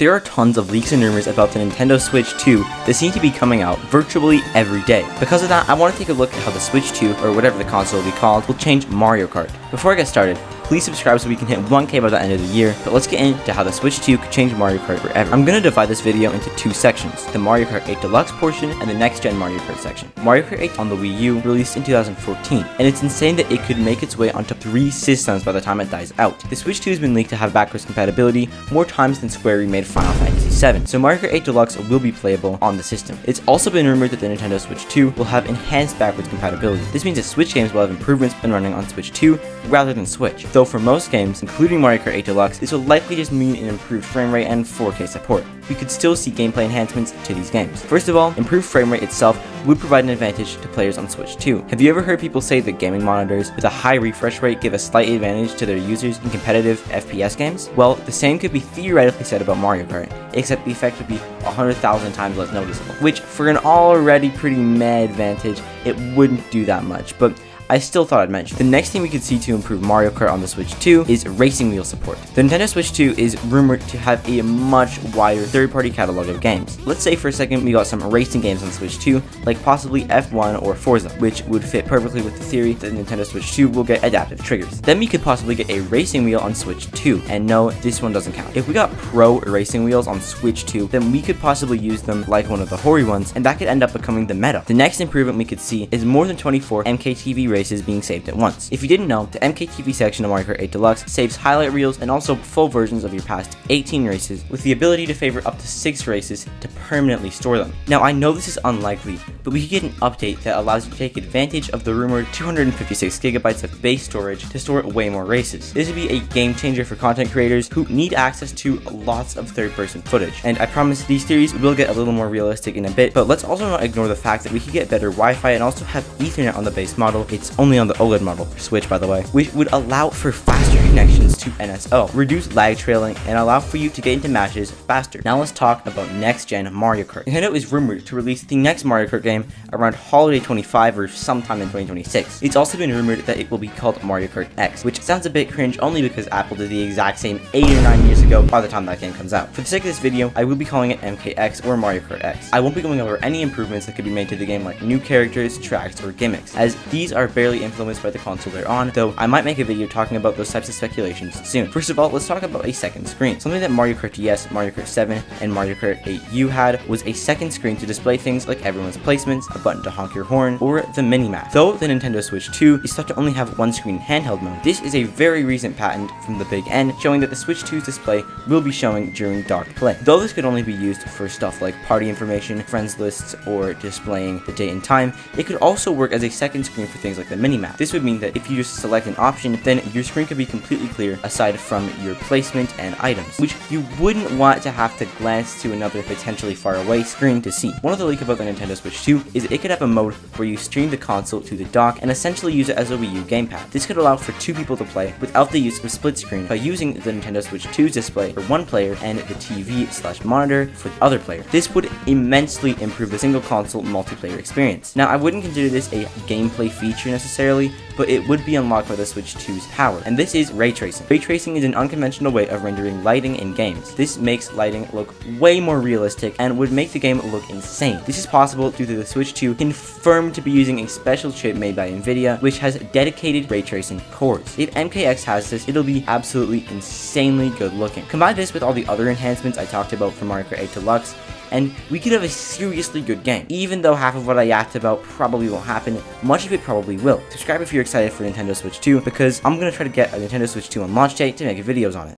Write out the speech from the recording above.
There are tons of leaks and rumors about the Nintendo Switch 2 that seem to be coming out virtually every day. Because of that, I want to take a look at how the Switch 2, or whatever the console will be called, will change Mario Kart. Before I get started, please subscribe so we can hit 1K by the end of the year, but let's get into how the Switch 2 could change Mario Kart forever. I'm going to divide this video into two sections, the Mario Kart 8 Deluxe portion and the next gen Mario Kart section. Mario Kart 8 on the Wii U released in 2014, and it's insane that it could make its way onto 3 systems by the time it dies out. The Switch 2 has been leaked to have backwards compatibility more times than Square remade Final Fantasy VII, so Mario Kart 8 Deluxe will be playable on the system. It's also been rumored that the Nintendo Switch 2 will have enhanced backwards compatibility. This means that Switch games will have improvements when running on Switch 2 rather than Switch, though for most games, including Mario Kart 8 Deluxe, this will likely just mean an improved frame rate and 4K support. We could still see gameplay enhancements to these games. First of all, improved frame rate itself would provide an advantage to players on Switch 2. Have you ever heard people say that gaming monitors with a high refresh rate give a slight advantage to their users in competitive FPS games? Well, the same could be theoretically said about Mario Kart, except the effect would be 100,000 times less noticeable, which for an already pretty meh advantage, it wouldn't do that much, but I still thought I'd mention. The next thing we could see to improve Mario Kart on the Switch 2 is racing wheel support. The Nintendo Switch 2 is rumored to have a much wider third-party catalog of games. Let's say for a second we got some racing games on Switch 2, like possibly F1 or Forza, which would fit perfectly with the theory that the Nintendo Switch 2 will get adaptive triggers. Then we could possibly get a racing wheel on Switch 2, and no, this one doesn't count. If we got pro racing wheels on Switch 2, then we could possibly use them like one of the Hori ones, and that could end up becoming the meta. The next improvement we could see is more than 24 MKTV races being saved at once. If you didn't know, the MKTV section of Mario Kart 8 Deluxe saves highlight reels and also full versions of your past 18 races, with the ability to favorite up to 6 races to permanently store them. Now, I know this is unlikely, but we could get an update that allows you to take advantage of the rumored 256 gigabytes of base storage to store way more races. This would be a game changer for content creators who need access to lots of third-person footage, and I promise these theories will get a little more realistic in a bit, but let's also not ignore the fact that we could get better Wi-Fi and also have Ethernet on the base model. It's only on the OLED model for Switch, by the way, which would allow for faster connections to NSO, reduce lag trailing, and allow for you to get into matches faster. Now let's talk about next-gen Mario Kart. Nintendo is rumored to release the next Mario Kart game around Holiday 25 or sometime in 2026. It's also been rumored that it will be called Mario Kart X, which sounds a bit cringe only because Apple did the exact same 8 or 9 years ago by the time that game comes out. For the sake of this video, I will be calling it MKX or Mario Kart X. I won't be going over any improvements that could be made to the game like new characters, tracks, or gimmicks, as these are barely influenced by the console they're on, though I might make a video talking about those types of speculations soon. First of all, let's talk about a second screen. Something that Mario Kart DS, Mario Kart 7, and Mario Kart 8 U had was a second screen to display things like everyone's placements, a button to honk your horn, or the mini-map. Though the Nintendo Switch 2 is thought to only have one screen handheld mode, this is a very recent patent from the Big N showing that the Switch 2's display will be showing during docked play. Though this could only be used for stuff like party information, friends lists, or displaying the date and time, it could also work as a second screen for things like the mini-map. This would mean that if you just select an option, then your screen could be completely clear aside from your placement and items, which you wouldn't want to have to glance to another potentially far away screen to see. One of the leaks about the Nintendo Switch 2 is that it could have a mode where you stream the console to the dock and essentially use it as a Wii U gamepad. This could allow for 2 people to play without the use of split screen by using the Nintendo Switch 2's display for one player and the TV/monitor for the other player. This would immensely improve the single console multiplayer experience. Now, I wouldn't consider this a gameplay feature necessarily, but it would be unlocked by the Switch 2's power, and this is ray tracing. Ray tracing is an unconventional way of rendering lighting in games. This makes lighting look way more realistic and would make the game look insane. This is possible due to the Switch 2 confirmed to be using a special chip made by Nvidia, which has dedicated ray tracing cores. If MKX has this, it'll be absolutely insanely good looking. Combine this with all the other enhancements I talked about for Mario Kart 8 Deluxe, and we could have a seriously good game. Even though half of what I yapped about probably won't happen, much of it probably will. Subscribe if you're excited for Nintendo Switch 2, because I'm going to try to get a Nintendo Switch 2 on launch date to make videos on it.